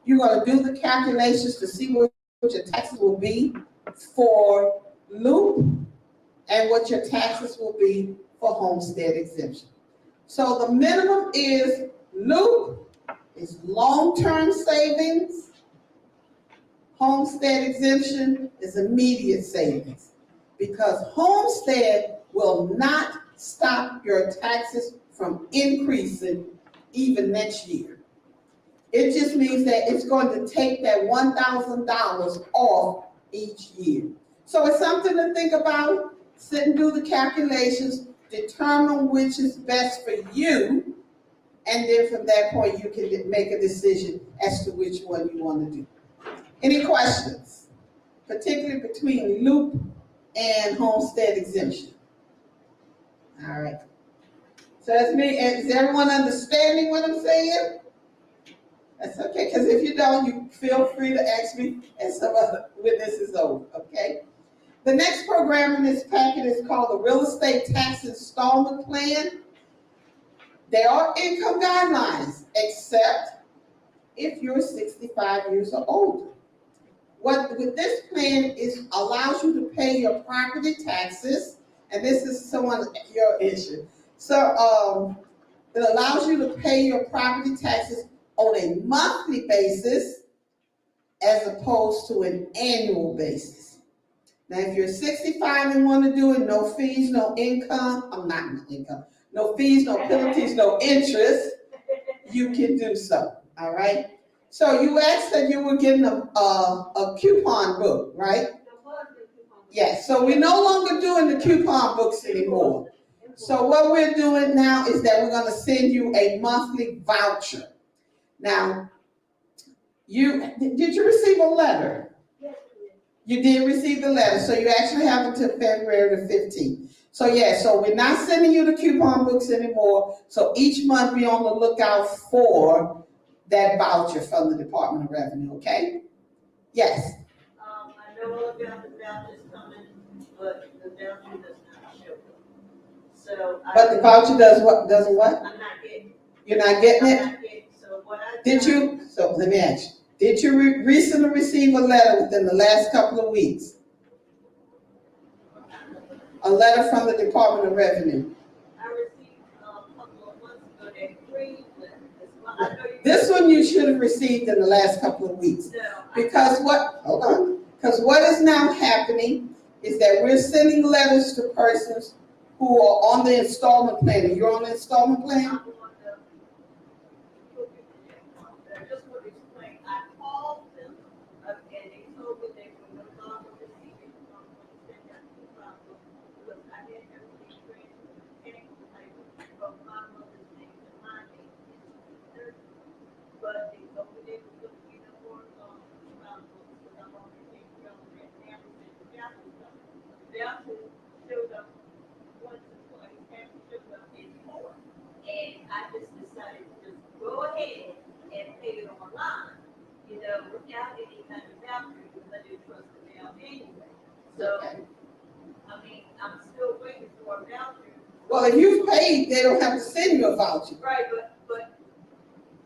You're going to do the calculations to see what your taxes will be for Loop and what your taxes will be for homestead exemption. So the minimum is Loop is long-term savings. Homestead exemption is immediate savings, because homestead will not stop your taxes from increasing even next year. It just means that it's going to take that $1,000 off each year. So it's something to think about. Sit and do the calculations, determine which is best for you, and then from that point you can make a decision as to which one you want to do. Any questions, particularly between Loop and homestead exemption? All right. So that's me. Is everyone understanding what I'm saying? That's okay, because if you don't, you feel free to ask me and some other when this is over, okay? The next program in this packet is called the Real Estate Tax Installment Plan. There are income guidelines, except if you're 65 years or older. What with this plan is allows you to pay your property taxes, and this is your issue. So it allows you to pay your property taxes on a monthly basis as opposed to an annual basis. Now, if you're 65 and want to do it, no fees, no income, no fees, no penalties, no interest, you can do so, all right? So you asked that you were getting a coupon book, right? Yes, so we're no longer doing the coupon books anymore. So what we're doing now is that we're going to send you a monthly voucher. Now, did you receive a letter? You did receive the letter, so you actually have until February the 15th. So yeah, so we're not sending you the coupon books anymore. So each month be on the lookout for that voucher from the Department of Revenue, okay? Yes? I know about the vouchers coming, but the voucher does not show up. So But the voucher does what? Doesn't what? I'm not getting it. You're not getting it? I'm not getting it. So what I Did you? So let me ask you. Did you recently receive a letter within the last couple of weeks? A letter from the Department of Revenue. I received a couple of months ago that green letter. This one you should have received in the last couple of weeks. No, Because hold on. Because what is now happening is that we're sending letters to persons who are on the installment plan. You're on the installment plan? just want to explain, I called them, and they told me they were no longer receiving from because I had everything ready from my mother's name to my name. But they told me they were going to get more because I'm already taking care of that now. The voucher showed up once or twice, haven't showed up anymore. And I just decided to just go ahead and pay it online, without any kind of voucher, because I didn't trust the mail anyway. So, I mean, I'm still waiting for a voucher. Well, if you've paid, they don't have to send you a voucher. Right, but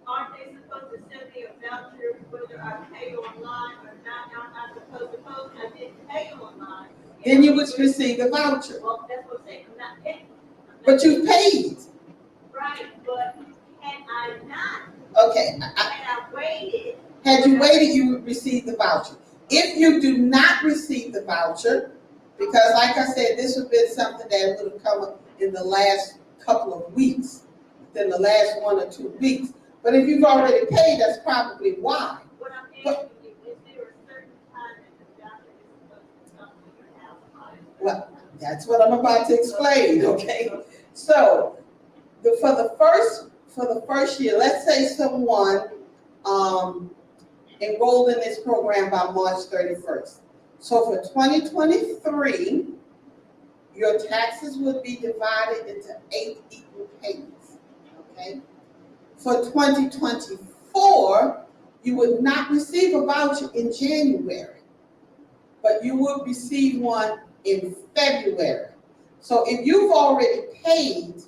aren't they supposed to send me a voucher whether I pay online or not? Aren't I supposed to post? I didn't pay online. Then you would receive the voucher. Well, that's what I'm saying. I'm not paying. But you paid. Right, but had I not, Okay. had I waited. Had you waited, you would receive the voucher. If you do not receive the voucher, because like I said, this would have been something that would have come up in the last couple of weeks, within the last 1 or 2 weeks. But if you've already paid, that's probably why. What I'm asking you, is there a certain time that the doctor is supposed to come to your house? Well, that's what I'm about to explain, okay? So, for the first year, let's say someone enrolled in this program by March 31st. So for 2023, your taxes would be divided into 8 equal payments, okay? For 2024, you would not receive a voucher in January, but you would receive one in February. So if you've already paid,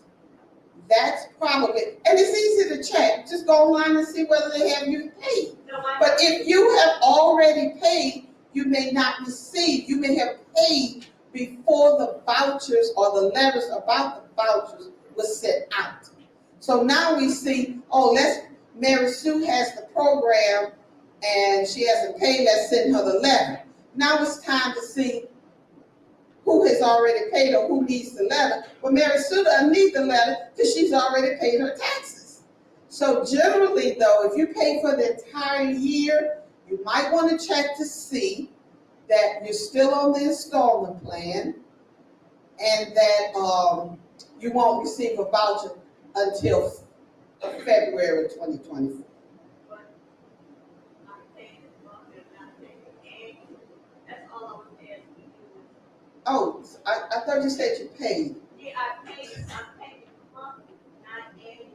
that's probably, and it's easy to check. Just go online and see whether they have you paid. No, I But already paid, you may not receive. You may have paid before the vouchers or the letters about the vouchers was sent out. So now we see, oh, Mary Sue has the program and she hasn't paid, let's send her the letter. Now it's time to see who has already paid or who needs the letter. But Mary Sue doesn't need the letter because she's already paid her taxes. So generally though, if you pay for the entire year, you might want to check to see that you're still on the installment plan and that you won't receive a voucher until February 2024. But I'm paying this month and not paying it annually. That's all I was asking you. Oh, I thought you said you paid. Yeah, I'm paying it monthly, not annually.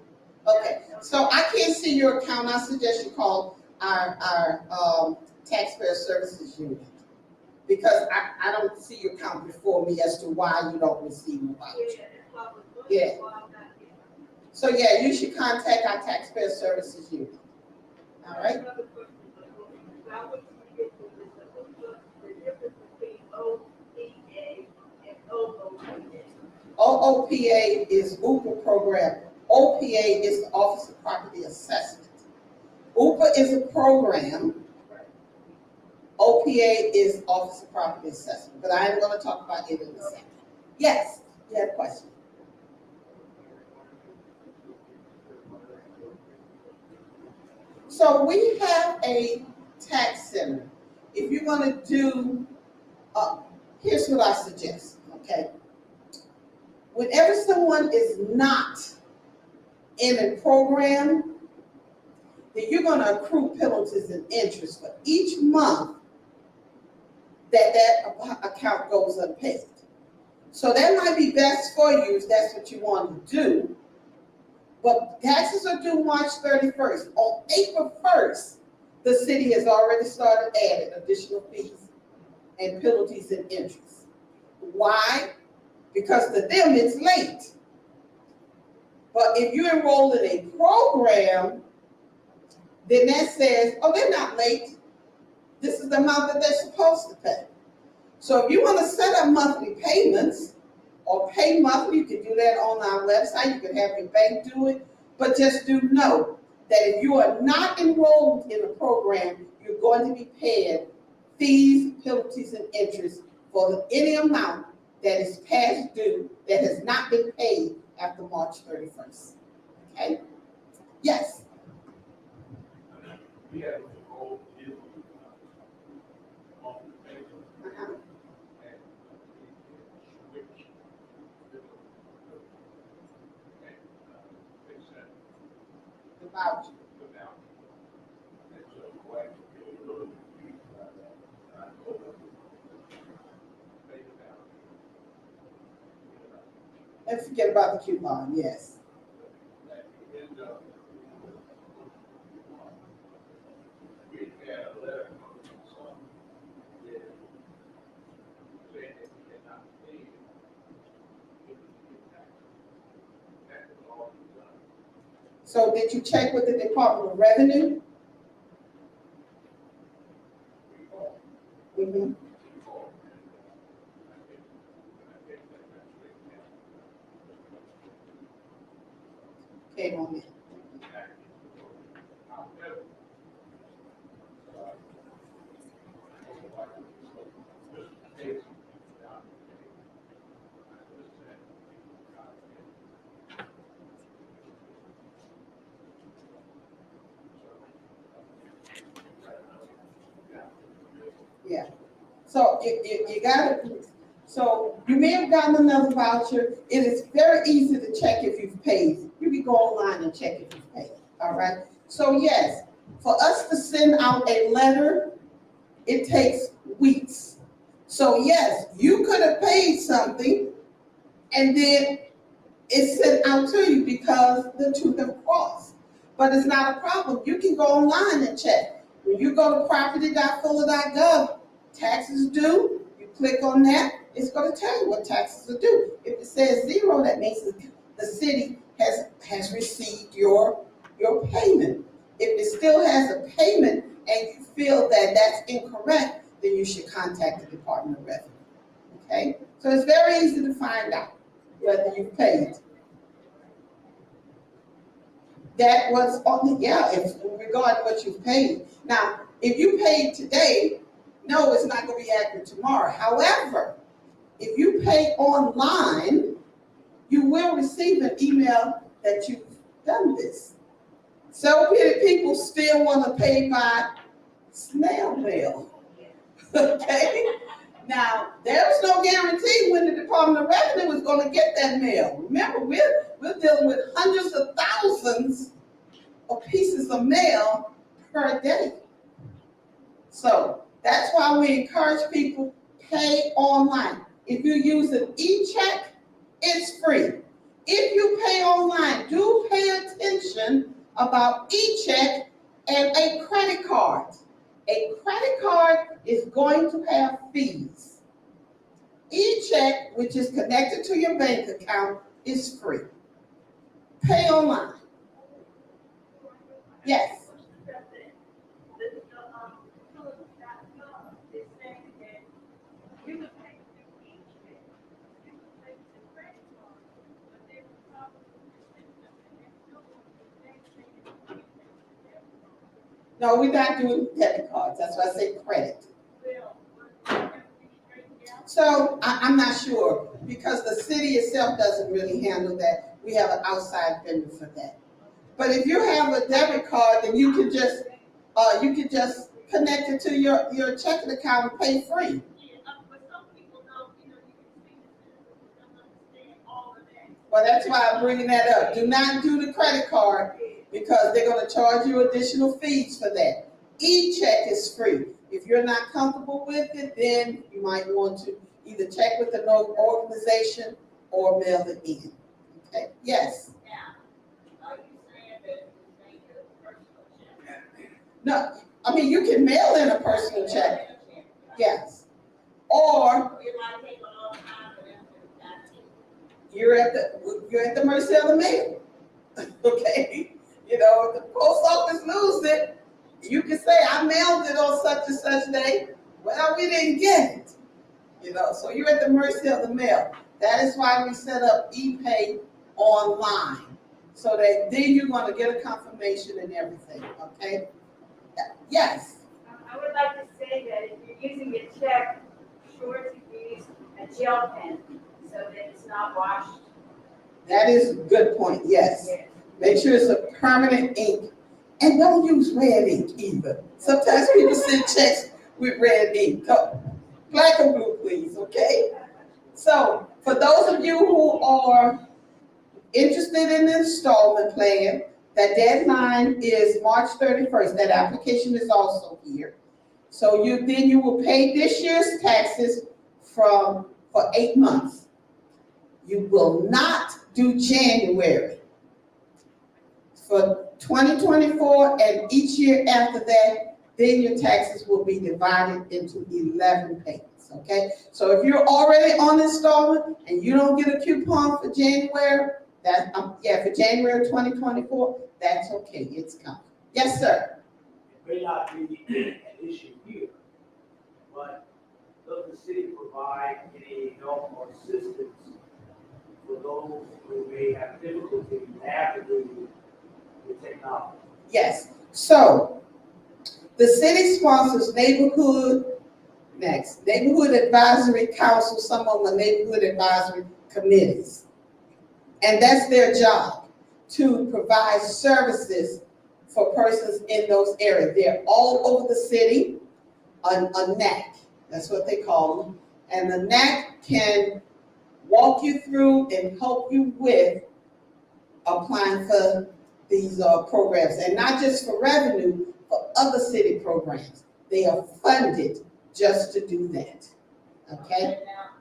Okay, so I can't see your account. I suggest you call our taxpayer services unit because I don't see your account before me as to why you don't receive a voucher. Yeah, that's why I was looking. Yeah. Why I'm not getting it. So yeah, you should contact our taxpayer services unit. All right? Another question, I want you to get to this, the difference between OPA and OOPA. OOPA is UPA program. OPA is the Office of Property Assessment. UPA is a program. OPA is Office of Property Assessment, but I am going to talk about it in a second. Yes, you had a question. So we have a tax center. If you're going to do, here's what I suggest, okay? Whenever someone is not in a program, then you're going to accrue penalties and interest for each month that account goes unpaid. So that might be best for you if that's what you want to do. But taxes are due March 31st. On April 1st, the city has already started adding additional fees and penalties and interest. Why? Because to them it's late. But if you enroll in a program, then that says, oh, they're not late. This is the amount that they're supposed to pay. So if you want to set up monthly payments or pay monthly, you can do that on our website. You can have your bank do it. But just do know that if you are not enrolled in a program, you're going to be paying fees, penalties, and interest for any amount that is past due that has not been paid after March 31st. Okay? Yes? We have a whole deal on the paper Uh-huh. and switch and fix that The voucher. without. And so why I go pay the balance. And forget about the coupon, yes. That you end up. We had a letter from some, yeah, saying that we cannot pay it. If we get taxed. That was all we done. So did you check with the Department of Revenue? We all, Mm-hmm. we all. I think that that's Okay, on it. however, this case, Yeah. So you got it. So you may have gotten another voucher. It is very easy to check if you've paid. You can go online and check if you've paid. All right. So yes, for us to send out a letter, it takes weeks. So yes, you could have paid something and then it's sent out to you because the two have crossed. But it's not a problem. You can go online and check. When you go to property.fuller.gov, taxes due, you click on that, it's going to tell you what taxes are due. If it says zero, that means the city has received your payment. If it still has a payment and you feel that that's incorrect, then you should contact the Department of Revenue. Okay? So it's very easy to find out whether you paid. That was on, yeah, if regarding what you paid. Now, if you paid today, no, it's not going to be accurate tomorrow. However, if you pay online, you will receive an email that you've done this. So many people still want to pay by snail mail. Okay? Now, there's no guarantee when the Department of Revenue is going to get that mail. Remember, we're dealing with hundreds of thousands of pieces of mail per day. So that's why we encourage people pay online. If you use an e-check, it's free. If you pay online, do pay attention about e-check and a credit card. A credit card is going to have fees. E-check, which is connected to your bank account, is free. Pay online. Yes. No, we're not doing debit cards. That's why I say credit. So I'm not sure because the city itself doesn't really handle that. We have an outside vendor for that. But if you have a debit card, then you can just connect it to your checking account and pay free. Well, that's why I'm bringing that up. Do not do the credit card because they're going to charge you additional fees for that. E-check is free. If you're not comfortable with it, then you might want to either check with the organization or mail it in. Okay? Yes. Are you saying that you make a personal check? No, I mean you can mail in a personal check. Yes. Or It might take a long time for them to catch it. you're at the mercy of the mail. Okay? You know, if the post office loses it, you can say, I mailed it on such and such day. Well, we didn't get it. You know, so you're at the mercy of the mail. That is why we set up ePay online. So that then you're going to get a confirmation and everything. Okay? Yes. I would like to say that if you're using a check, be sure to use a gel pen so that it's not washed. That is a good point. Yes. Make sure it's a permanent ink. And don't use red ink either. Sometimes people send checks with red ink. Black and blue, please, okay? So, for those of you who are interested in the installment plan, that deadline is March 31st. That application is also here. So you will pay this year's taxes for 8 months. You will not do January. For 2024 and each year after that, then your taxes will be divided into 11 payments, okay? So if you're already on installment and you don't get a coupon for January, for January 2024, that's okay, it's coming. Yes, sir. It may not be an issue here, but does the city provide any help or assistance for those who may have difficulty navigating the technology? Yes, so the city sponsors neighborhood advisory council, some of the neighborhood advisory committees. And that's their job, to provide services for persons in those areas. They're all over the city, a NAC, that's what they call them. And the NAC can walk you through and help you with applying for these programs, and not just for revenue, for other city programs. They are funded just to do that, okay? Now,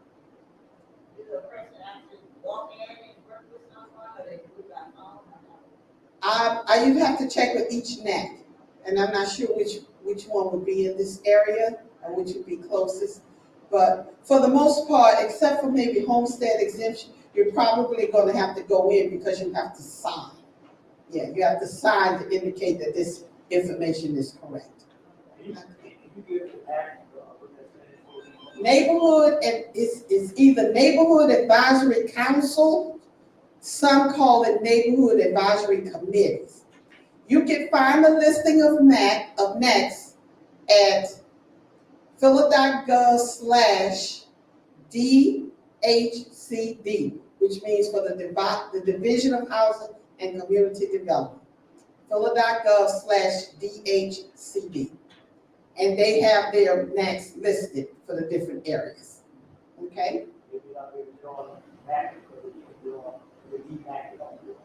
do the person actually walk in and work with someone, or they do it by phone? You'd have to check with each NAC, and I'm not sure which one would be in this area or which would be closest. But for the most part, except for maybe homestead exemption, you're probably going to have to go in because you have to sign. Yeah, you have to sign to indicate that this information is correct. you give the tax, what that's saying, Neighborhood, and it's either Neighborhood Advisory Council, some call it Neighborhood Advisory Committees. You can find a listing of NECs at phila.gov/DHCD, which means for the Division of Housing and Community Development. phila.gov/DHCD. And they have their NECs listed for the different areas. Okay? maybe not maybe doing that, because it's doing, the DMAC don't do it.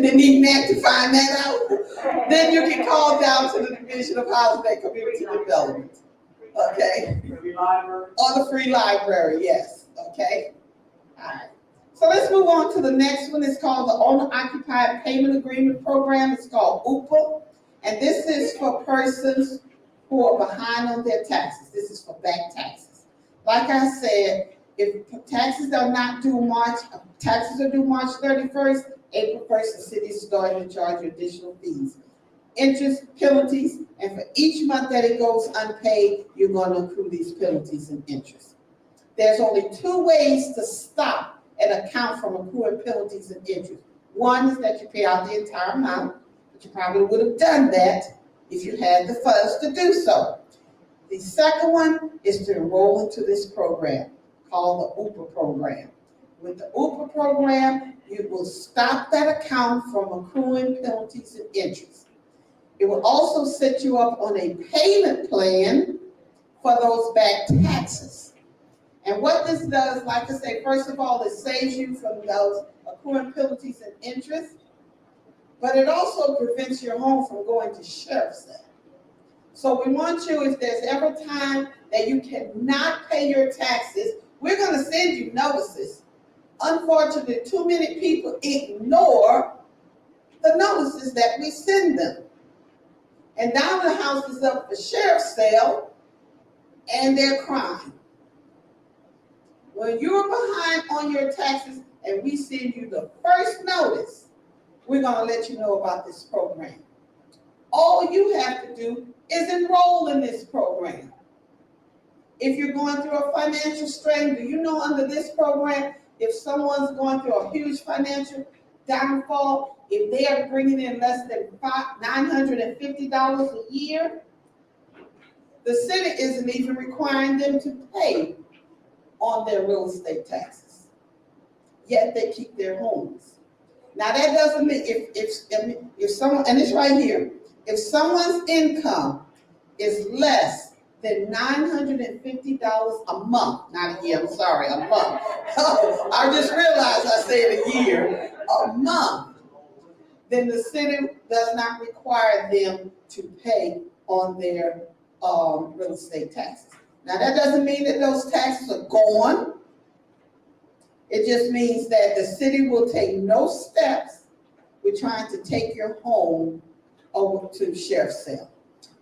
They need NEC to find that out. Then you can call down to the Division of Housing and Community Development. Okay? Free library, Or the free library, yes. Okay? All right. So let's move on to the next one. It's called the Owner Occupied Payment Agreement Program. It's called UPA. And this is for persons who are behind on their taxes. This is for back taxes. Like I said, if taxes are not due taxes are due March 31st, April 1st, the city is starting to charge you additional fees, interest, penalties, and for each month that it goes unpaid, you're going to accrue these penalties and interest. There's only two ways to stop an account from accruing penalties and interest. One is that you pay out the entire amount, but you probably would have done that if you had the funds to do so. The second one is to enroll into this program called the UPA program. With the UPA program, you will stop that account from accruing penalties and interest. It will also set you up on a payment plan for those back taxes. And what this does, like I say, first of all, it saves you from those accruing penalties and interest, but it also prevents your home from going to sheriff's sale. So we want you, if there's ever time that you cannot pay your taxes, we're going to send you notices. Unfortunately, too many people ignore the notices that we send them. And now the house is up for sheriff's sale, and they're crying. When you're behind on your taxes and we send you the first notice, we're going to let you know about this program. All you have to do is enroll in this program. If you're going through a financial strain, do you know under this program, if someone's going through a huge financial downfall, if they are bringing in less than $950 a year, the city isn't even requiring them to pay on their real estate taxes. Yet they keep their homes. Now that doesn't mean if someone, and it's right here, if someone's income is less than $950 a month, not a year, I'm sorry, a month. I just realized I said a year, a month, then the city does not require them to pay on their real estate taxes. Now that doesn't mean that those taxes are gone. It just means that the city will take no steps with trying to take your home over to sheriff's sale.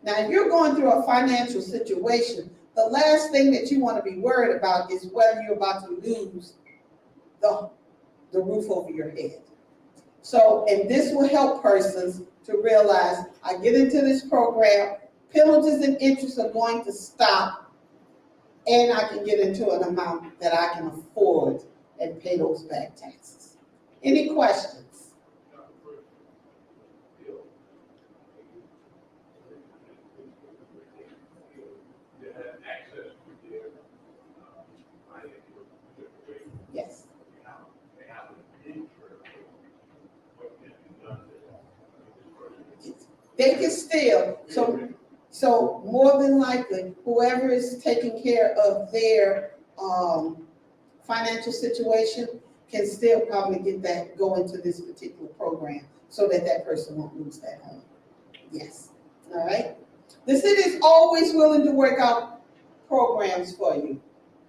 Now, if you're going through a financial situation, the last thing that you want to be worried about is whether you're about to lose the roof over your head. So, and this will help persons to realize, I get into this program, penalties and interest are going to stop, and I can get into an amount that I can afford and pay those back taxes. Any questions? Yes. They can still, so more than likely, whoever is taking care of their financial situation can still probably go into this particular program so that that person won't lose that home. Yes, all right. The city is always willing to work out programs for you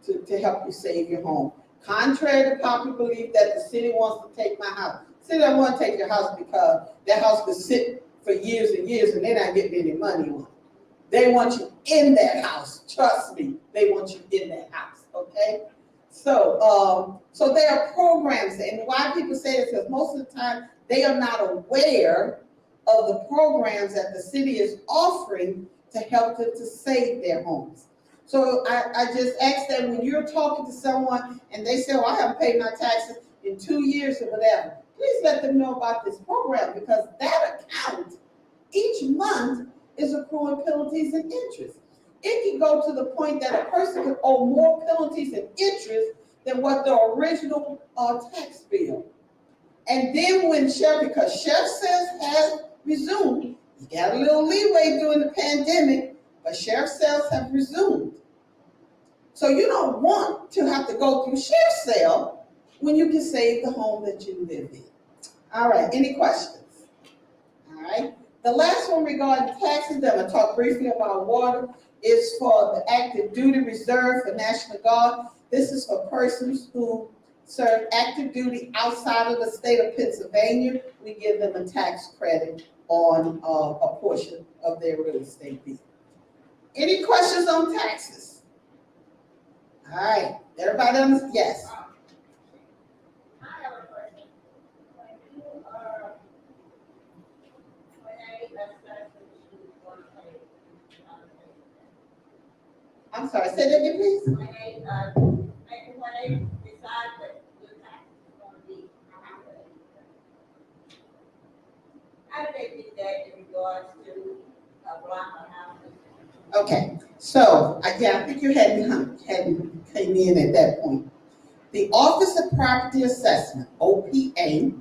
to help you save your home. Contrary to popular belief that the city wants to take my house. The city doesn't want to take your house because that house could sit for years and years and they're not getting any money on it. They want you in that house. Trust me, they want you in that house, okay? So there are programs, and why people say this is most of the time they are not aware of the programs that the city is offering to help them to save their homes. So I just ask that when you're talking to someone and they say, well, I haven't paid my taxes in 2 years or whatever, please let them know about this program, because that account each month is accruing penalties and interest. It can go to the point that a person could owe more penalties and interest than what the original tax bill. And then when because sheriff sales has resumed, you got a little leeway during the pandemic, but sheriff sales have resumed. So you don't want to have to go through sheriff sale when you can save the home that you live in. All right, any questions? All right, the last one regarding taxes, I'm gonna talk briefly about water, is for the active duty reserve for National Guard. This is for persons who serve active duty outside of the state of Pennsylvania. We give them a tax credit on a portion of their real estate bill. Any questions on taxes? All right, everybody understands? Yes. I have a question. When you when they assess the issue for pay, I'm sorry, say that again, please. when they decide that your tax is gonna be, how do they do that in regards to a block of houses? Okay, so again, I think you hadn't came in at that point. The Office of Property Assessment, OPA,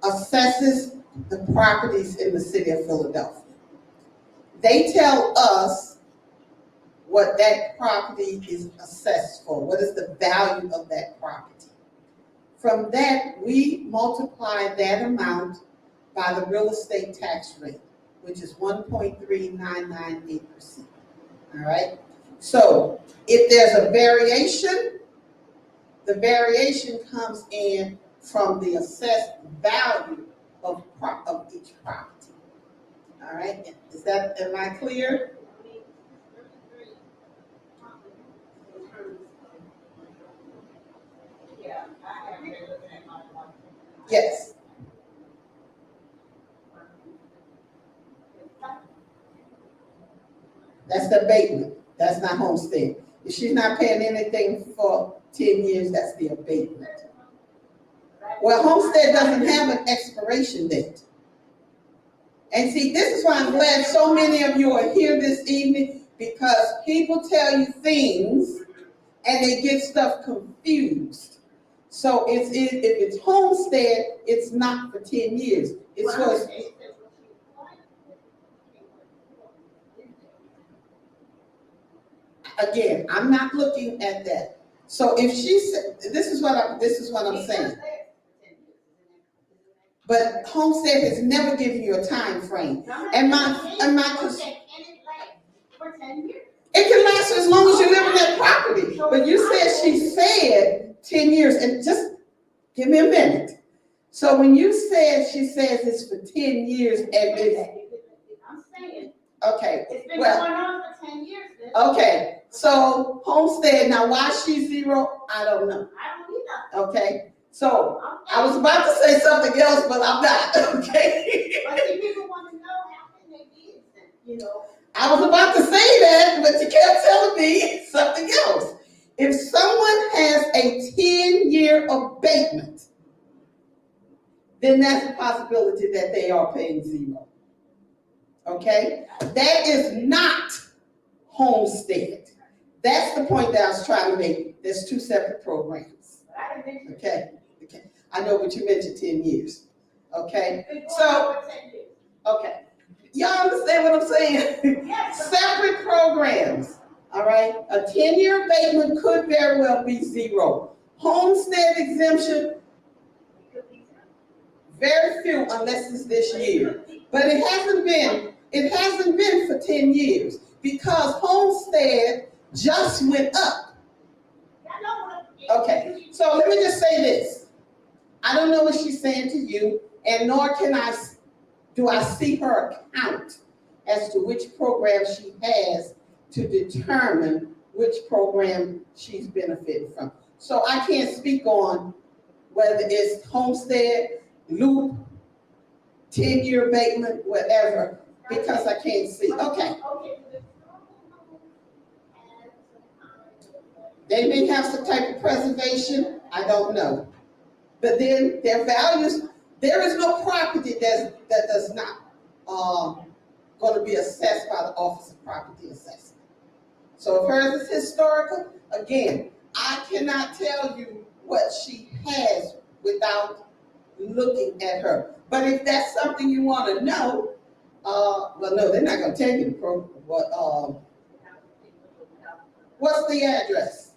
assesses the properties in the city of Philadelphia. They tell us what that property is assessed for, what is the value of that property. From that, we multiply that amount by the real estate tax rate, which is 1.3998%. All right? So if there's a variation, the variation comes in from the assessed value of each property. All right? Am I clear? Yeah, I have been looking at my one. Yes. That's the abatement. That's not homestead. If she's not paying anything for 10 years, that's the abatement. Well, homestead doesn't have an expiration date. And see, this is why I'm glad so many of you are here this evening, because people tell you things and they get stuff confused. So if it's homestead, it's not for 10 years. It's for, again, I'm not looking at that. So if she said, this is what I'm saying. But homestead has never given you a time frame. And my For 10 years? it can last as long as you live in that property. But you said she said 10 years, and just give me a minute. So when you said she says it's for 10 years and it's, I'm saying, okay, it's been well, going on for 10 years. okay. So homestead, now why she's zero, I don't know. I don't either. Okay, so I was about to say something else, but I'm not. Okay. But see, people want to know how can they be exempt, you know? I was about to say that, but you kept telling me something else. If someone has a 10-year abatement, then that's a possibility that they are paying zero. Okay? That is not homestead. That's the point that I was trying to make. There's two separate programs. Okay? Okay. I know, but you mentioned 10 years. Okay? So, okay. Y'all understand what I'm saying? Yes. Separate programs. All right? A 10-year abatement could very well be zero. Homestead exemption, very few unless it's this year. But it hasn't been for 10 years because homestead just went up. Okay, so let me just say this. I don't know what she's saying to you, and nor do I see her account as to which program she has to determine which program she's benefiting from. So I can't speak on whether it's homestead, loop, 10-year abatement, whatever, because I can't see. Okay, Okay, the historical home has some kind of. they may have some type of preservation, I don't know. But then their values, there is no property that does not, going to be assessed by the Office of Property Assessment. So if hers is historical, again, I cannot tell you what she has without looking at her. But if that's something you want to know, well, no, they're not going to tell you what's the address?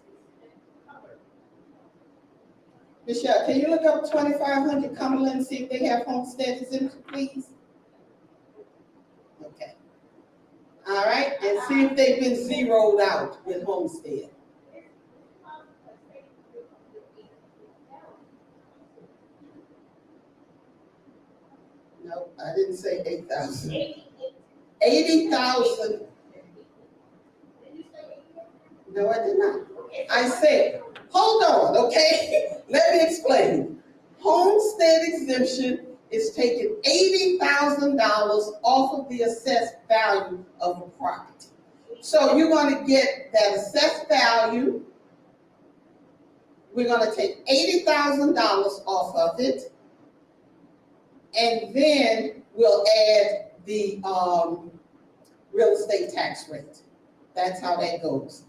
Michelle, can you look up 2500 Cumberland and see if they have homestead exemption, please? Okay. All right, and see if they've been zeroed out with homestead. No, I didn't say 8,000. 80,000. No, I did not. I said, hold on, okay? Let me explain. Homestead exemption is taking $80,000 off of the assessed value of the property. So you're going to get that assessed value. We're going to take $80,000 off of it. And then we'll add the real estate tax rate. That's how that goes.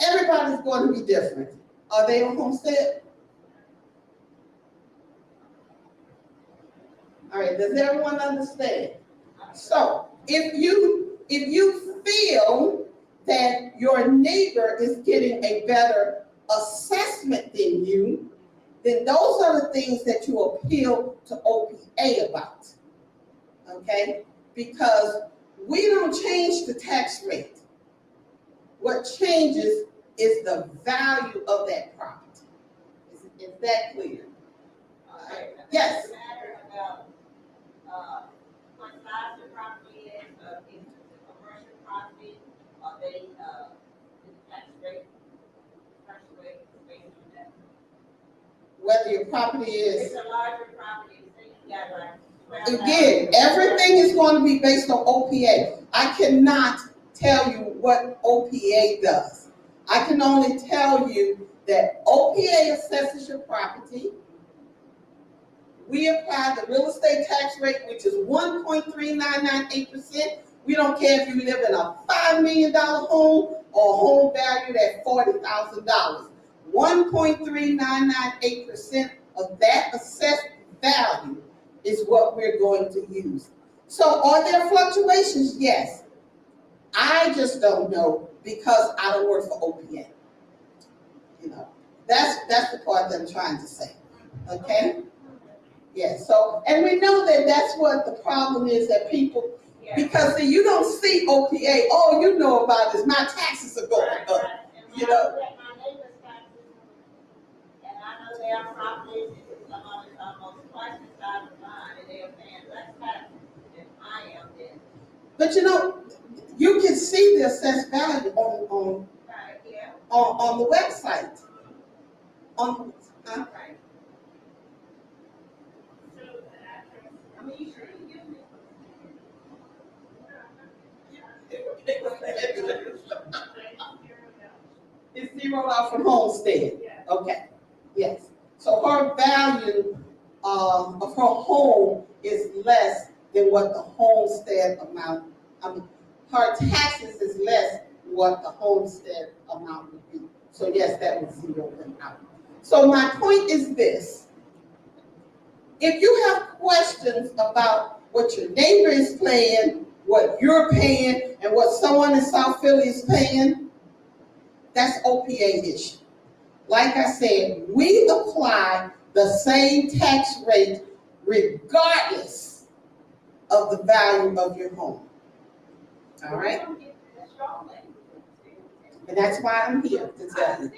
Everybody's going to be different. Are they on homestead? All right, does everyone understand? So if you feel that your neighbor is getting a better assessment than you, then those are the things that you appeal to OPA about, okay? Because we don't change the tax rate. What changes is the value of that property. Is that clear? Yes. Does it matter about, what size the property is, if it's a commercial property, are they, the tax rate, based on that? Whether your property is, It's a larger property, say you got like 12,000. again, everything is going to be based on OPA. I cannot tell you what OPA does. I can only tell you that OPA assesses your property. We apply the real estate tax rate, which is 1.3998%. We don't care if you live in a $5 million home or a home valued at $40,000. 1.3998% of that assessed value is what we're going to use. So are there fluctuations? Yes. I just don't know because I don't work for OPA. You know, that's the part that I'm trying to say. Okay? Yes. So, and we know that that's what the problem is, that people, because see, you don't see OPA. All you know about is my taxes are going up. You know. My neighbor's taxes, and I know their properties, some of it's almost twice the size of mine, and they're paying less taxes than I am then. But you know, you can see the assessed value on Right, yeah. on the website. Right. I mean, you sure you give me. It's zeroed out from homestead. Okay, yes. So her value of her home is less than what the homestead amount, her taxes is less than what the homestead amount would be. So yes, that would zero them out. So my point is this. If you have questions about what your neighbor is paying, what you're paying, and what someone in South Philly is paying, that's OPA issue. Like I said, we apply the same tax rate regardless of the value of your home. All right? And that's why I'm here to tell you.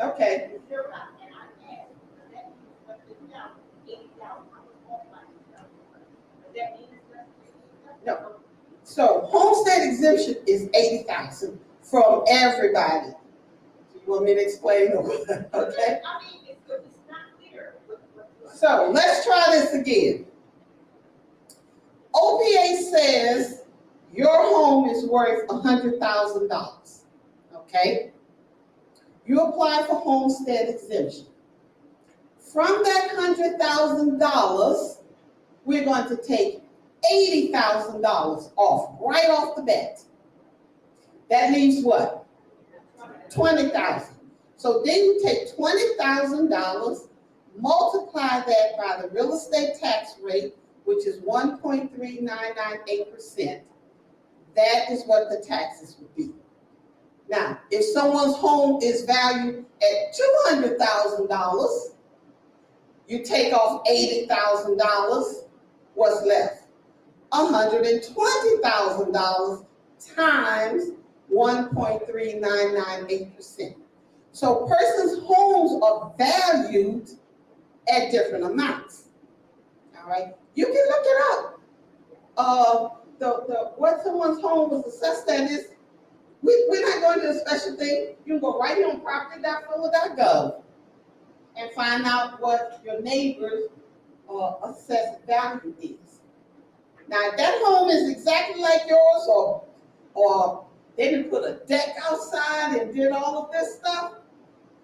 Okay. No. So homestead exemption is $80,000 from everybody. You want me to explain? Okay. I mean, it's not clear. So let's try this again. OPA says your home is worth $100,000, okay? You apply for homestead exemption. From that $100,000, we're going to take $80,000 off, right off the bat. That leaves what? $20,000. So then you take $20,000, multiply that by the real estate tax rate, which is 1.3998%. That is what the taxes would be. Now, if someone's home is valued at $200,000, you take off $80,000, what's left? $120,000 times 1.3998%. So persons' homes are valued at different amounts. All right, you can look it up. What someone's home was assessed at is, we're not going to do a special thing. You can go right here on property.florida.gov and find out what your neighbor's assessed value is. Now, if that home is exactly like yours, or they didn't put a deck outside and did all of this stuff,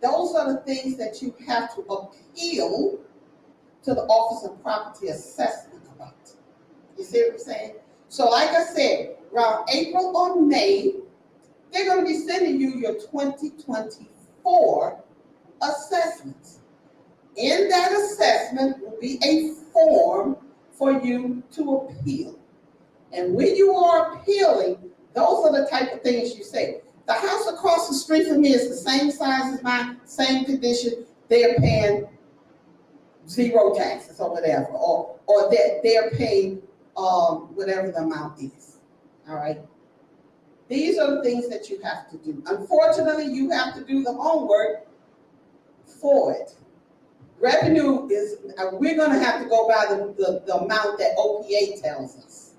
those are the things that you have to appeal to the Office of Property Assessment about. You see what I'm saying? So like I said, around April or May, they're going to be sending you your 2024 assessments. In that assessment will be a form for you to appeal. And when you are appealing, those are the type of things you say. The house across the street from me is the same size as mine, same condition. They're paying zero taxes or whatever, or that they're paying whatever the amount is. All right. These are the things that you have to do. Unfortunately, you have to do the homework for it. Revenue is, we're going to have to go by the amount that OPA tells us.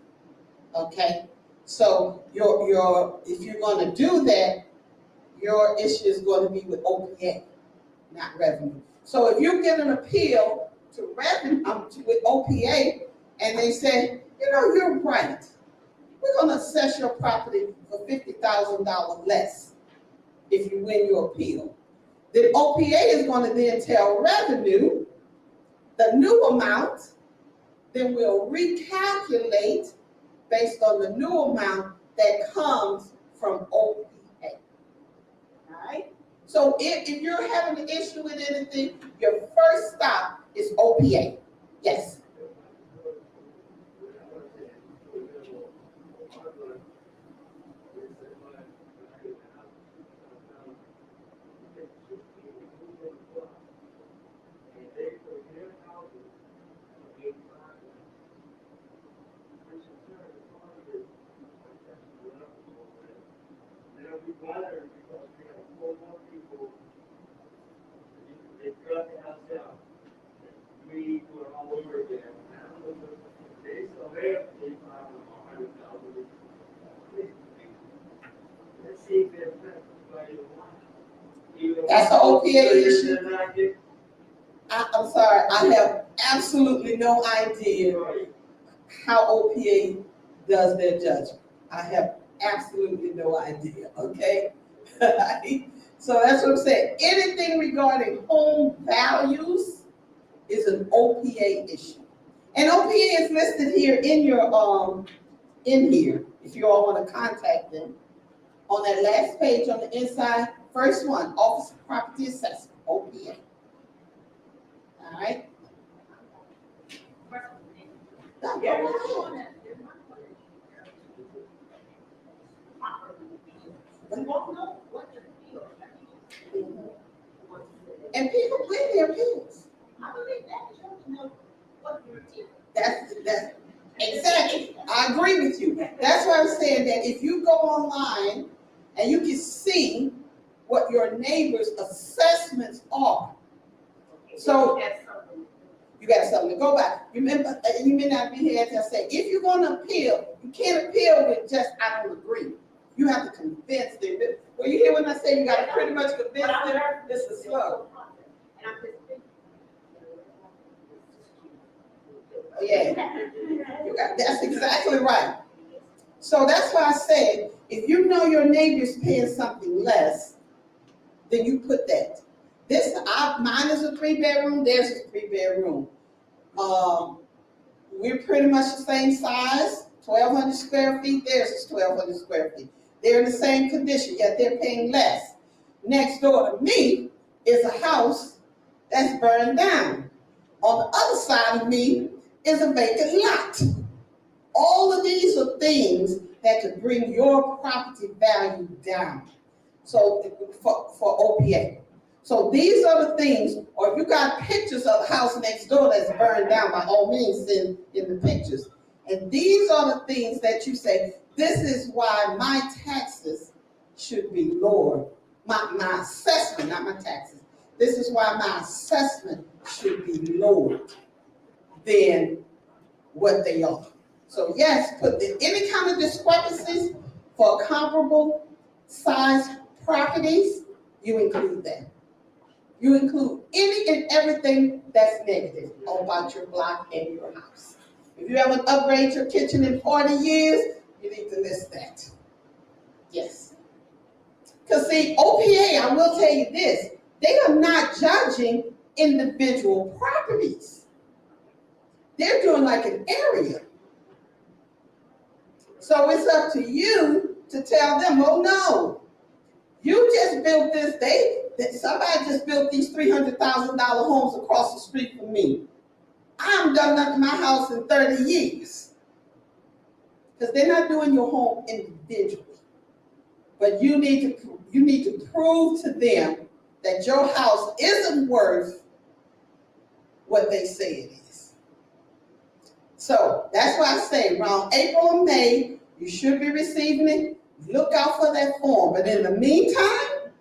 Okay. So if you're going to do that, your issue is going to be with OPA, not revenue. So if you get an appeal to revenue with OPA, and they say, you know, you're right, we're going to assess your property for $50,000 less if you win your appeal. Then OPA is going to then tell revenue the new amount, then we'll recalculate based on the new amount that comes from OPA. All right? So if you're having an issue with anything, your first stop is OPA. Yes. That's the OPA issue. I'm sorry, I have absolutely no idea how OPA does their judgment. I have absolutely no idea, okay? So that's what I'm saying. Anything regarding home values is an OPA issue. And OPA is listed here in your in here, if you all want to contact them. On that last page on the inside, first one, Office of Property Assessment, OPA. All right? And people win their appeals. That's exactly. I agree with you. That's why I'm saying that if you go online and you can see what your neighbor's assessments are. So you got something to go by. Remember, you may not be here to say, if you're going to appeal, you can't appeal with just, I don't agree. You have to convince them. Well, you hear when I say you got to pretty much convince them, this is slow. Oh, yeah, that's exactly right. So that's why I said, if you know your neighbor's paying something less, then you put that. Mine is a 3-bedroom, theirs is a 3-bedroom. We're pretty much the same size, 1,200 square feet, theirs is 1,200 square feet. They're in the same condition, yet they're paying less. Next door to me is a house that's burned down. On the other side of me is a vacant lot. All of these are things that could bring your property value down. So for OPA. So these are the things, or if you got pictures of the house next door that's burned down, by all means send in the pictures. And these are the things that you say, this is why my taxes should be lower. My assessment, not my taxes. This is why my assessment should be lowered than what they are. So yes, put any kind of discrepancies for comparable size properties, you include that. You include any and everything that's negative about your block and your house. If you haven't upgraded your kitchen in 40 years, you need to list that. Yes. Because see, OPA, I will tell you this, they are not judging individual properties. They're doing like an area. So it's up to you to tell them, oh no, you just built this, somebody just built these $300,000 homes across the street from me. I haven't done nothing to my house in 30 years. Because they're not doing your home individually. But you need to prove to them that your house isn't worth what they say it is. So that's why I say around April and May, you should be receiving it. Look out for that form. But in the meantime,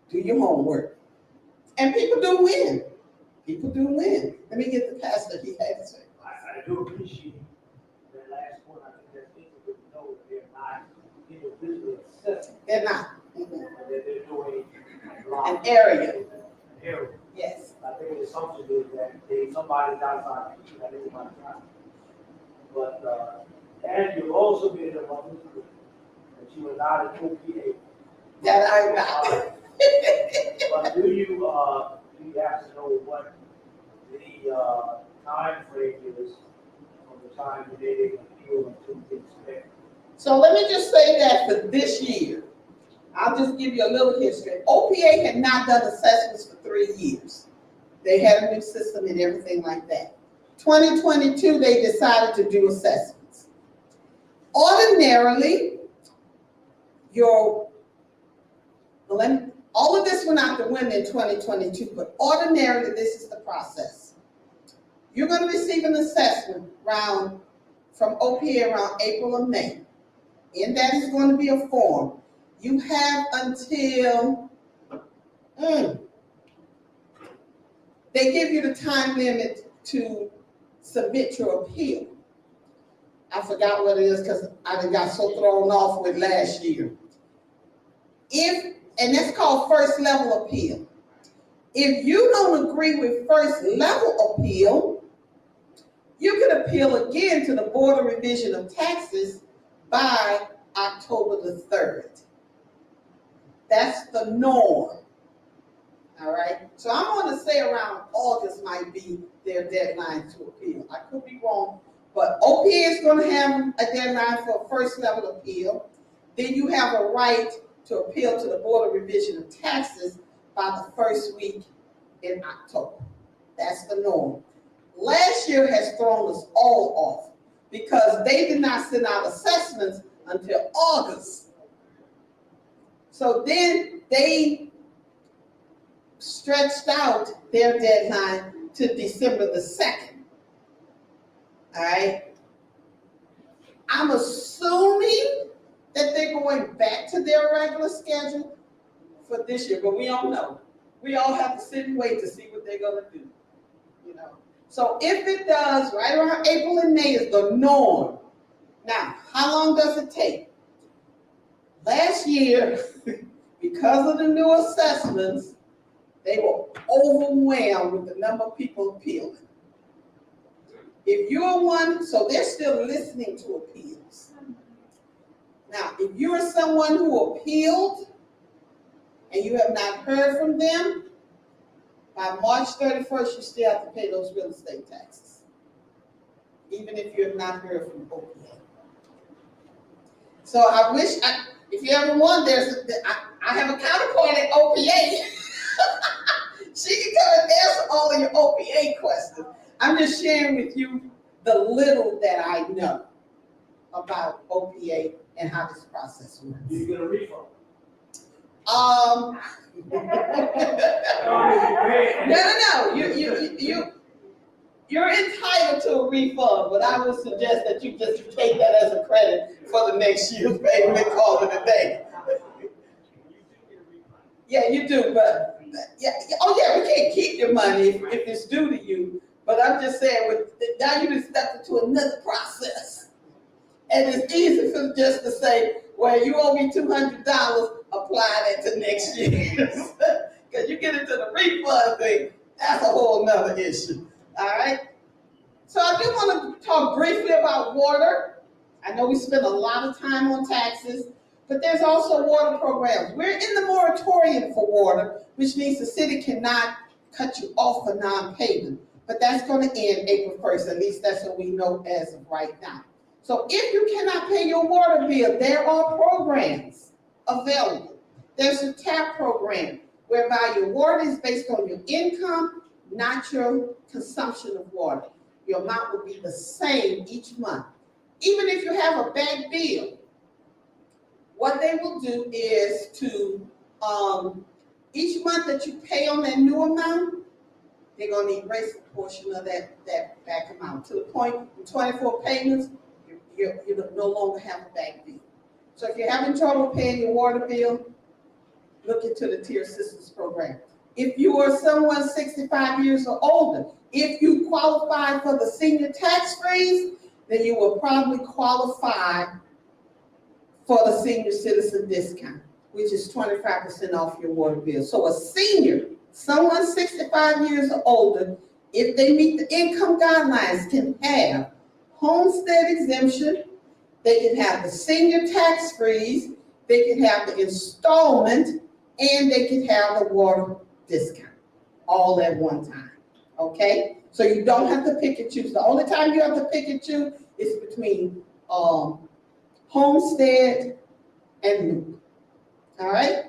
do your homework. And people do win. People do win. Let me get the pastor he had to say. I do appreciate that last one. I think that's interesting to know that they're not individually assessing. They're not. That they're doing An area. An area. Yes. I think the assumption is that somebody's outside the key, that everybody's out. But, and you've also made a wrong that you are not an OPA. That I'm not. But do you have to know what the time frame is from the time you made an appeal until it's there? So let me just say that for this year, I'll just give you a little history. OPA had not done assessments for 3 years. They had a new system and everything like that. 2022, they decided to do assessments. Ordinarily, all of this went out the window in 2022, but ordinarily, this is the process. You're going to receive an assessment from OPA around April or May. And that is going to be a form. You have until, they give you the time limit to submit your appeal. I forgot what it is because I got so thrown off with last year. And that's called first level appeal. If you don't agree with first level appeal, you can appeal again to the Board of Revision of Taxes by October the 3rd. That's the norm. All right. So I'm going to say around August might be their deadline to appeal. I could be wrong, but OPA is going to have a deadline for a first level appeal. Then you have a right to appeal to the Board of Revision of Taxes by the first week in October. That's the norm. Last year has thrown us all off because they did not send out assessments until August. So then they stretched out their deadline to December the 2nd. All right. I'm assuming that they're going back to their regular schedule for this year, but we don't know. We all have to sit and wait to see what they're going to do. You know. So if it does, right around April and May is the norm. Now, how long does it take? Last year, because of the new assessments, they were overwhelmed with the number of people appealing. If you're one, so they're still listening to appeals. Now, if you are someone who appealed and you have not heard from them, by March 31st, you still have to pay those real estate taxes, even if you have not heard from OPA. So I wish, if you ever wonder, I have a counterpart at OPA. She can come and answer all of your OPA questions. I'm just sharing with you the little that I know about OPA and how this process works. You get a refund. No. You're entitled to a refund, but I would suggest that you just take that as a credit for the next year's payment and call it a day. Yeah, you do, but yeah, we can't keep your money if it's due to you. But I'm just saying, now you just stepped into another process, and it's easy for just to say, well, you owe me $200, apply that to next year's. Because you get into the refund thing, that's a whole nother issue. All right? So I do want to talk briefly about water. I know we spend a lot of time on taxes, but there's also water programs. We're in the moratorium for water, which means the city cannot cut you off for non-payment. But that's going to end April 1st. At least that's what we know as of right now. So if you cannot pay your water bill, there are programs available. There's a TAP program whereby your water is based on your income, not your consumption of water. Your amount will be the same each month. Even if you have a back bill, what they will do is to, each month that you pay on that new amount, they're going to erase a portion of that back amount to the point in 24 payments, you no longer have a back bill. So if you're having trouble paying your water bill, look into the Tier Assistance Program. If you are someone 65 years or older, if you qualify for the senior tax freeze, then you will probably qualify for the senior citizen discount, which is 25% off your water bill. So a senior, someone 65 years or older, if they meet the income guidelines, can have homestead exemption, they can have the senior tax freeze, they can have the installment, and they can have the water discount, all at one time, okay? So you don't have to pick and choose. The only time you have to pick and choose is between homestead and loop, all right?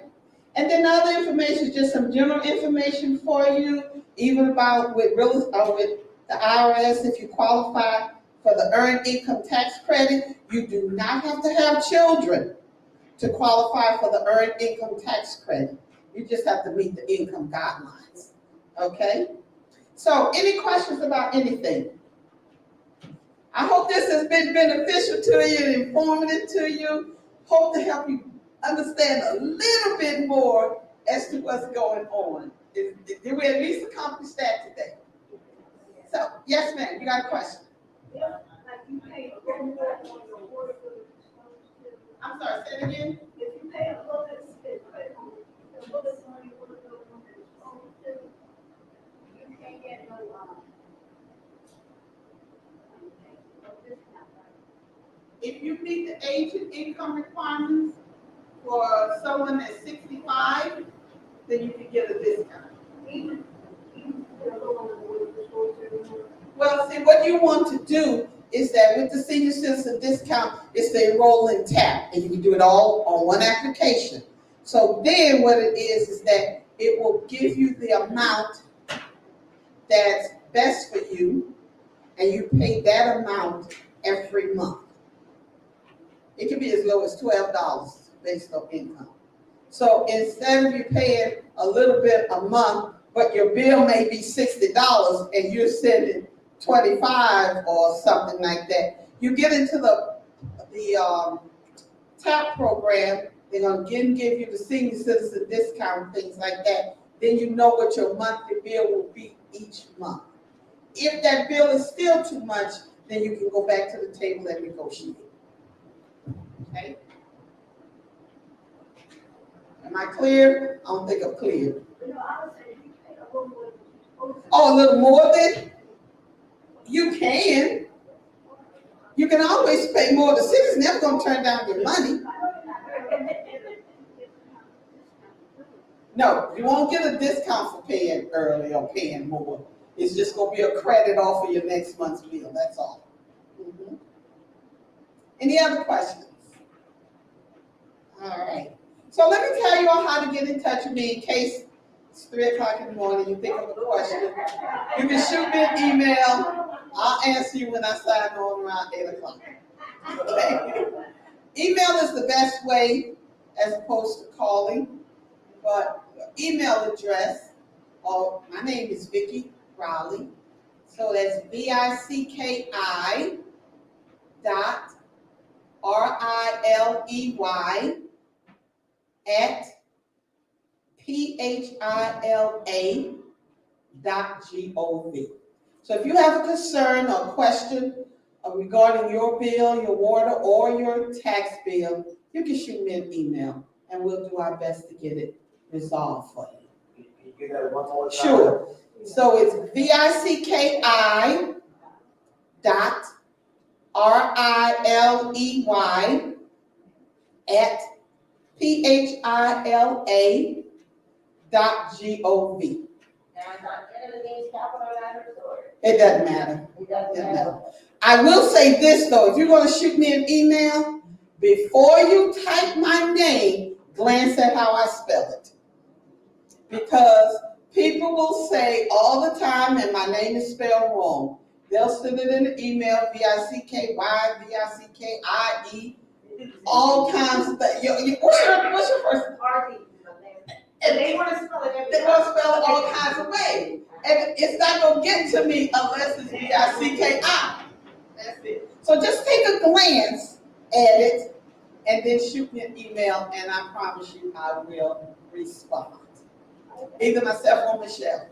And then other information, just some general information for you, even about with the IRS, if you qualify for the Earned Income Tax Credit, you do not have to have children to qualify for the Earned Income Tax Credit. You just have to meet the income guidelines, okay? So any questions about anything? I hope this has been beneficial to you and informative to you. Hope to help you understand a little bit more as to what's going on. Did we at least accomplish that today? So, yes, ma'am, you got a question? I'm sorry, say it again? If you pay a little bit, a little bit money, you can't get no discount. If you meet the age and income requirements for someone that's 65, then you can get a discount. Even the lower one, the short-term. Well, see, what you want to do is that with the senior citizen discount, it's the enroll in TAP, and you can do it all on one application. So then what it is that it will give you the amount that's best for you, and you pay that amount every month. It can be as low as $12 based on income. So instead of you paying a little bit a month, but your bill may be $60 and you're sending 25 or something like that, you get into the TAP program. They're going to give you the senior citizen discount, things like that. Then you know what your monthly bill will be each month. If that bill is still too much, then you can go back to the table and negotiate. Okay? Am I clear? I don't think I'm clear. No, I was saying, you pay a little more than you're supposed to. Oh, a little more than? You can. You can always pay more. The city's never gonna turn down your money. No, you won't get a discount for paying early or paying more. It's just gonna be a credit off of your next month's bill, that's all. Mhm. Any other questions? All right. So let me tell you all how to get in touch with me in case it's 3 o'clock in the morning, you think of a question. You can shoot me an email. I'll answer you when I sign on around 8 o'clock. Okay? Email is the best way as opposed to calling, but email address, my name is Vicki Riley. So that's VICKI dot RILEY at PHILA.gov. So if you have a concern or question regarding your bill, your water, or your tax bill, you can shoot me an email and we'll do our best to get it resolved for you. Can you give that one more time? Sure. So it's VICKI dot RILEY at PHILA.gov. It doesn't matter. I will say this though, if you're gonna shoot me an email, before you type my name, glance at how I spell it. Because people will say all the time, and my name is spelled wrong. They'll send it in the email, VICKY, VICKIE, all kinds of things. What's your first? And they want to spell it all kinds of ways. And it's not going to get to me unless it's VICKI. That's it. So just take a glance at it and then shoot me an email, and I promise you I will respond. Either myself or Michelle.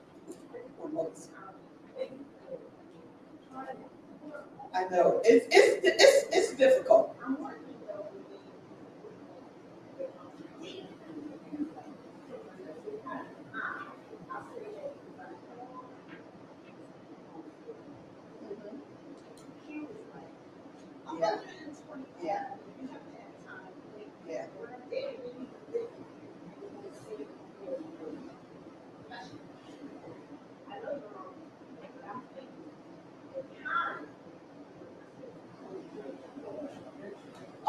I know it's difficult. Yeah. Yeah. Yeah.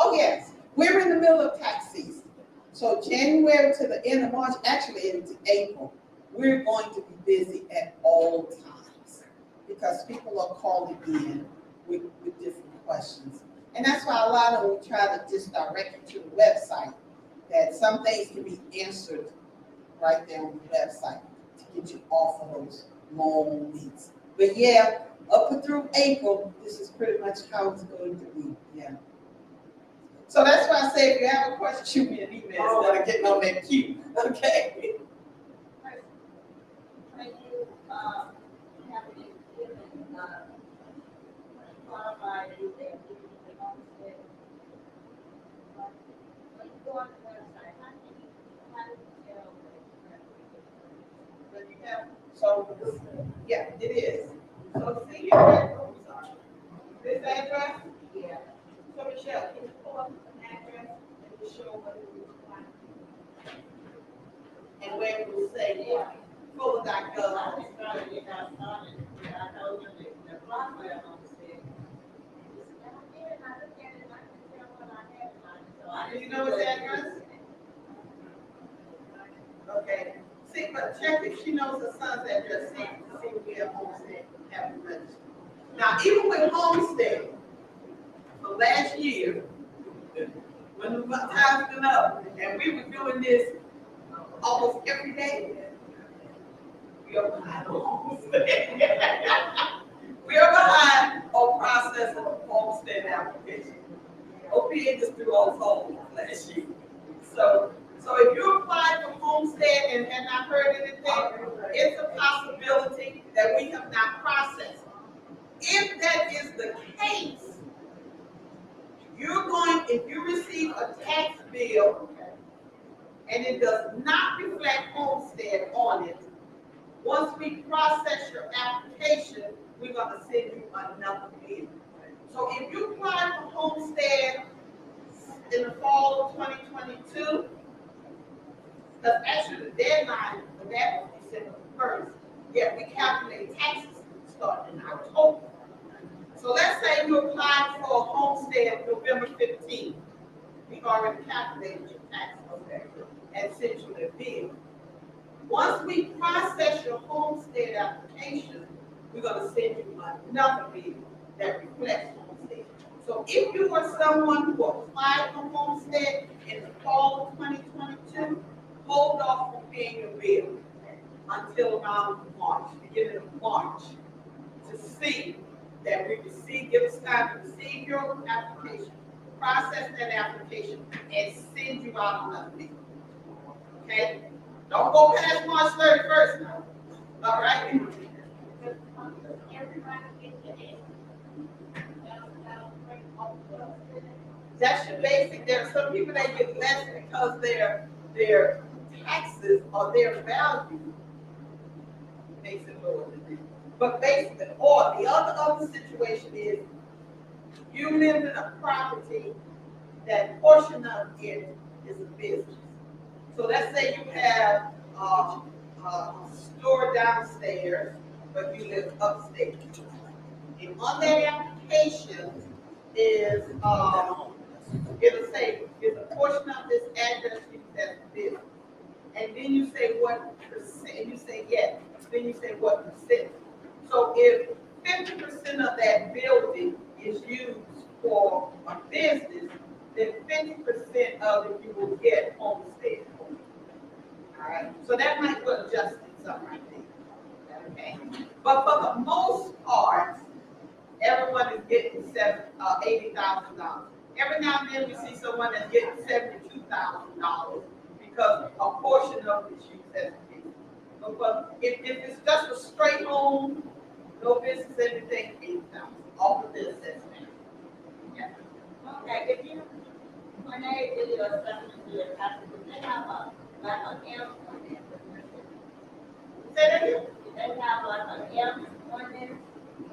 Oh yes, we're in the middle of tax season. So January to the end of March, actually into April, we're going to be busy at all times because people are calling in with different questions. And that's why a lot of them we try to just direct you to the website, that some things can be answered right there on the website to get you off of those long weeks. But yeah, up through April, this is pretty much how it's going to be, yeah. So that's why I say if you have a question, shoot me an email instead of getting on that queue, okay? When you, have been given, qualified, you say, the homestead. When you go on the website, how do you tell? But you have, so, yeah, it is. So see your address, oh, sorry. This address? Yeah. So Michelle, can you pull up an address and just show what it looks like? And where it will say, Fuller.gov. I told them the block where I'm homestead. Do you know his address? Okay. See, but check if she knows her son's address, see if we have homestead, have it registered. Now, even with homestead, for last year, when the times went up, and we were doing this almost every day, we are behind on homestead. We are behind on processing homestead application. OPA just threw all home last year. So if you applied for homestead and have not heard anything, it's a possibility that we have not processed. If that is the case, if you receive a tax bill and it does not reflect homestead on it, once we process your application, we're gonna send you another bill. So if you apply for homestead in the fall of 2022, because actually the deadline for that was December 1st, yet we calculate taxes starting in October. So let's say you applied for a homestead November 15th. We've already calculated your taxes and sent you the bill. Once we process your homestead application, we're gonna send you another bill that reflects homestead. So if you are someone who applied for homestead in the fall of 2022, hold off from paying your bill until around March, beginning of March, to see that we receive, give us time to receive your application, process that application, and send you out another bill. Okay? Don't go past March 31st now. All right? That's your basic. There are some people that get less because their taxes or their value makes it lower than that. But basically, or the other situation is you live in a property that portion of it is a business. So let's say you have a store downstairs, but you live upstairs. And on that application is, it'll say, is a portion of this address used as a business. And then you say what percent, and you say yes, then you say what percent. So if 50% of that building is used for a business, then 50% of it you will get homestead. All right, so that might put adjusting something right there. Okay, but for the most part, everyone is getting $80,000. Every now and then we see someone that's getting $72,000 because a portion of it is used as a business. But if it's just a straight home, no business, everything, $80,000 off of the assessment. Yeah. Okay, if you, when they do your assessment, they have a, like an M on it. Say that again? They have like an M on it.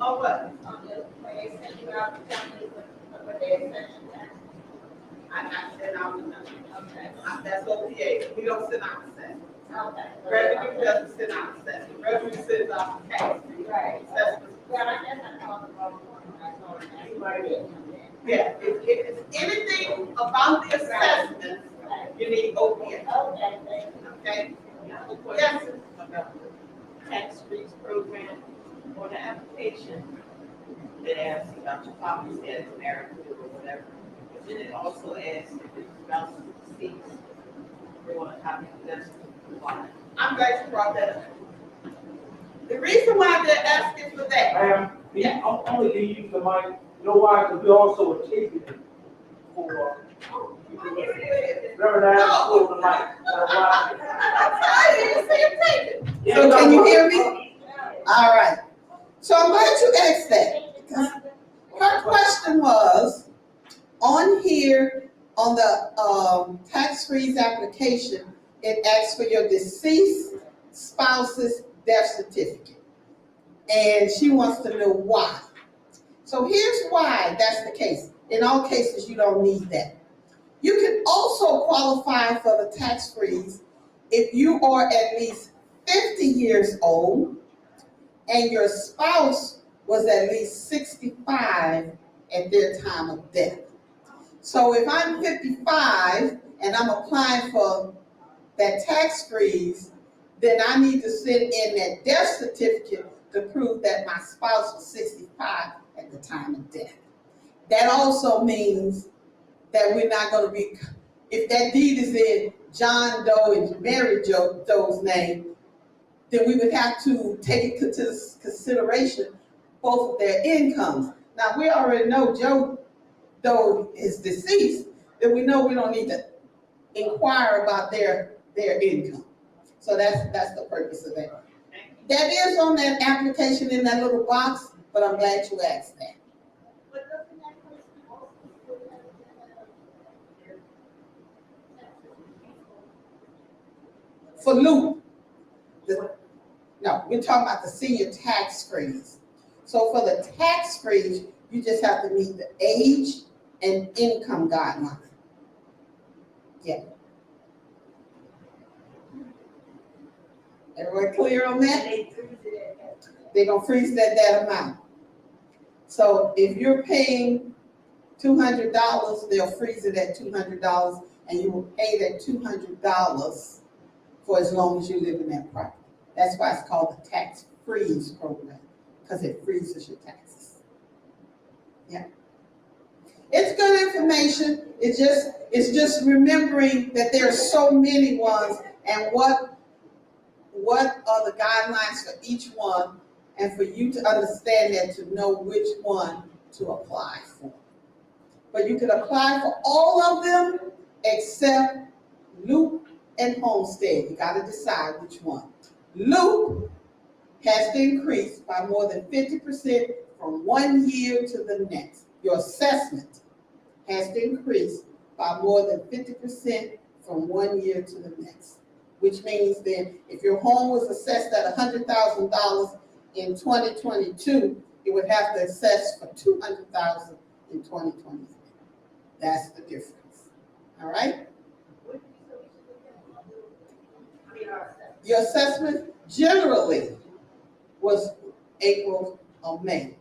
Oh, what? On the, when they send you out to tell me what they sent you at. I send out nothing. Okay. That's OPA. We don't send out assessment. Okay. Revenue doesn't send out assessment. Revenue sends out tax. Right. Assessment. Well, I guess I called the wrong one when I told them that's what it is. Yeah, if it's anything about the assessment, Right. you need OPA. Okay, thank you. Okay? Yes. About the tax freeze program or the application that asks about your property status, marital or whatever. But then it also asks if your spouse is deceased. They want a copy of that certificate. I'm glad you brought that up. The reason why they're asking for that, Ma'am, Yeah. only can you use the mic, you know why? Because we also are taping it for, remember that, for the mic. That's why. I didn't see him take it. Yeah, So no, can you no, hear no. me? All right. So I'm glad you asked that. Because her question was, on here, on the tax freeze application, it asks for your deceased spouse's death certificate. And she wants to know why. So here's why that's the case. In all cases, you don't need that. You can also qualify for the tax freeze if you are at least 50 years old and your spouse was at least 65 at their time of death. So if I'm 55 and I'm applying for that tax freeze, then I need to send in that death certificate to prove that my spouse was 65 at the time of death. That also means that we're not going to be, if that deed is in John Doe and Mary Doe's name, then we would have to take into consideration both of their incomes. Now, we already know Joe Doe is deceased, then we know we don't need to inquire about their income. So that's the purpose of that. That is on that application in that little box, but I'm glad you asked that. But doesn't that person also still have For Luke, no, we're talking about the senior tax freeze. So for the tax freeze, you just have to meet the age and income guideline. Yeah. Everyone clear on that? They're gonna freeze that amount. So if you're paying $200, they'll freeze it at $200, and you will pay that $200 for as long as you live in that property. That's why it's called the tax freeze program, because it freezes your taxes. Yeah. It's good information. It's just remembering that there are so many ones, and what are the guidelines for each one, and for you to understand that, to know which one to apply for. But you can apply for all of them except Loop and Homestead. You gotta decide which one. Loop has to increase by more than 50% from 1 year to the next. Your assessment has to increase by more than 50% from 1 year to the next. Which means then, if your home was assessed at $100,000 in 2022, it would have to assess for $200,000 in 2023. That's the difference. All right? Your assessment generally was April or May.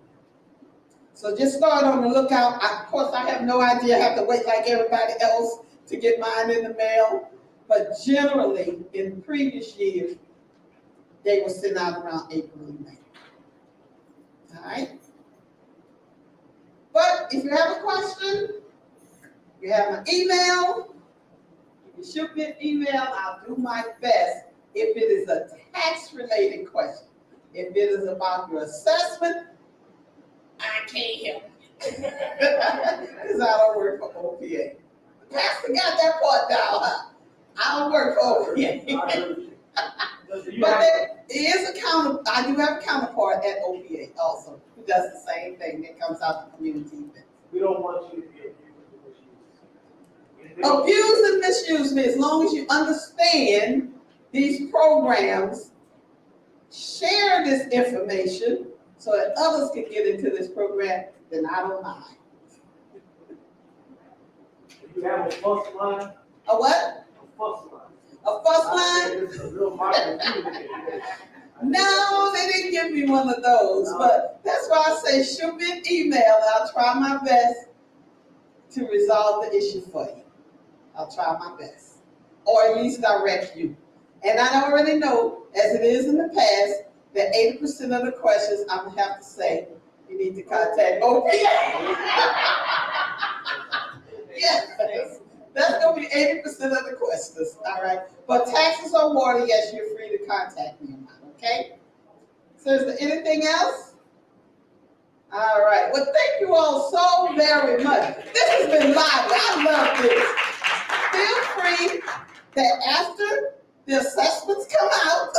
So just start on the lookout. Of course, I have no idea. I have to wait like everybody else to get mine in the mail. But generally, in previous years, they were sent out around April and May. All right? But if you have a question, you have my email. You can shoot me an email. I'll do my best if it is a tax-related question. If it is about your assessment, I can't help you. Because I don't work for OPA. The pastor got that part down, huh? I don't work for OPA. But there is I do have a counterpart at OPA also, who does the same thing, that comes out to community events. We don't want you to be abused. Abuse and misuse me, as long as you understand these programs, share this information so that others can get into this program, then I don't mind. You have a fuss line? A what? A fuss line. A fuss line? It's a real market. No, they didn't give me one of those, but that's why I say shoot me an email, and I'll try my best to resolve the issue for you. I'll try my best, or at least direct you. And I already know, as it is in the past, that 80% of the questions I'm gonna have to say, you need to contact OPA. Yes, that's gonna be 80% of the questions, all right? But taxes on water, yes, you're free to contact me on that, okay? So is there anything else? All right, well, thank you all so very much. This has been lively, I love this. Feel free that after the assessments come out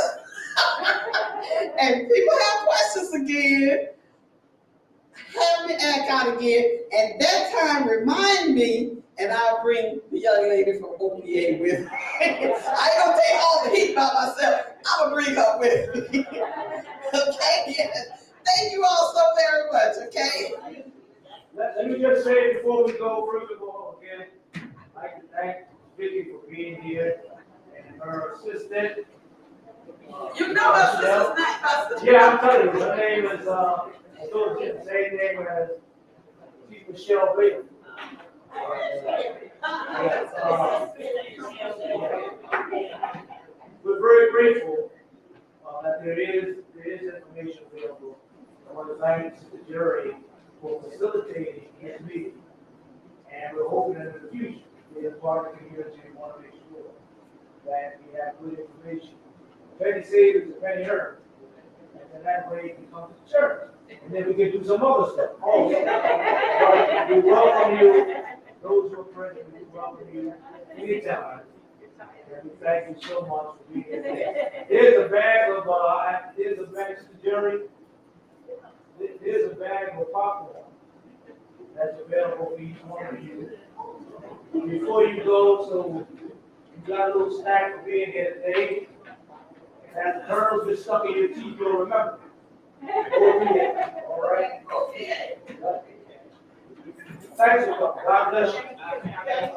and people have questions again, have me act out again, and that time remind me, and I'll bring the young lady from OPA with me. I ain't gonna take all the heat by myself. I'm gonna bring her with me. Okay? Yes. Thank you all so very much, okay? Let me just say before we go, first of all, again, I'd like to thank Vicki for being here and her assistant. You know her sister's name, Pastor. Yeah, I'm telling you, her name is, I told you the same name as Chief Michelle Baker. We're very grateful that there is information available. I want to thank the jury for facilitating this meeting. And we're hoping in the future, we as part of the community, we want to make sure that we have good information. Penny saved is a penny earned. And then that way it becomes a church. And then we can do some other stuff. Also, but we welcome you, those who are present, we welcome you anytime. And we thank you so much for being here. Here's a bag of, here's a bag, Mr. Jerry. Here's a bag of popcorn that's available for each one of you. Before you go, so you got a little snack for being here today. As the kernels get stuck in your teeth, you'll remember. All right? Thanks for coming. God bless you.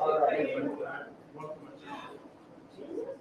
All right.